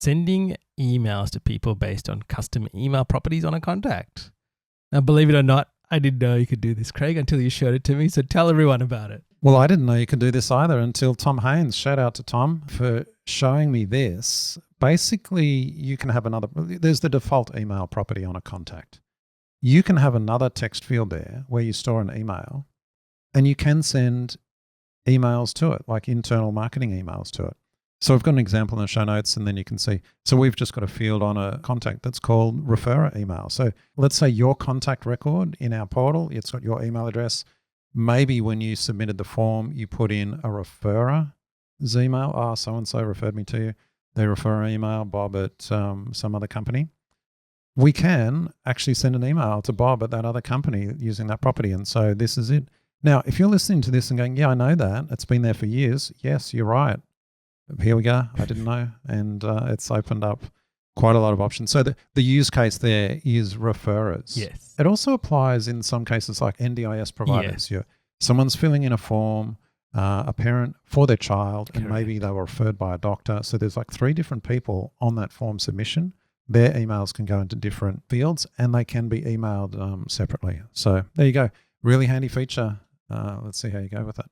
sending emails to people based on custom email properties on a contact. Now, believe it or not, I didn't know you could do this, Craig, until you showed it to me. So tell everyone about it. Well, I didn't know you could do this either until Tom Haynes. Shout out to Tom for showing me this. Basically, you can have there's the default email property on a contact. You can have another text field there where you store an email, and you can send emails to it, like internal marketing emails to it. So I've got an example in the show notes, and then you can see. So we've just got a field on a contact that's called referrer email. So let's say your contact record in our portal, it's got your email address. Maybe when you submitted the form, you put in a referrer's email. Oh, so-and-so referred me to you. They refer an email, Bob at some other company. We can actually send an email to Bob at that other company using that property. And so this is it. Now, if you're listening to this and going, yeah, I know that. It's been there for years. Yes, you're right. Here we go. I didn't know. And it's opened up quite a lot of options. So the use case there is referrers. Yes. It also applies in some cases like NDIS providers. Yeah. Someone's filling in a form, a parent for their child, and maybe they were referred by a doctor. So there's like 3 different people on that form submission. Their emails can go into different fields and they can be emailed separately. So there you go. Really handy feature. Let's see how you go with it.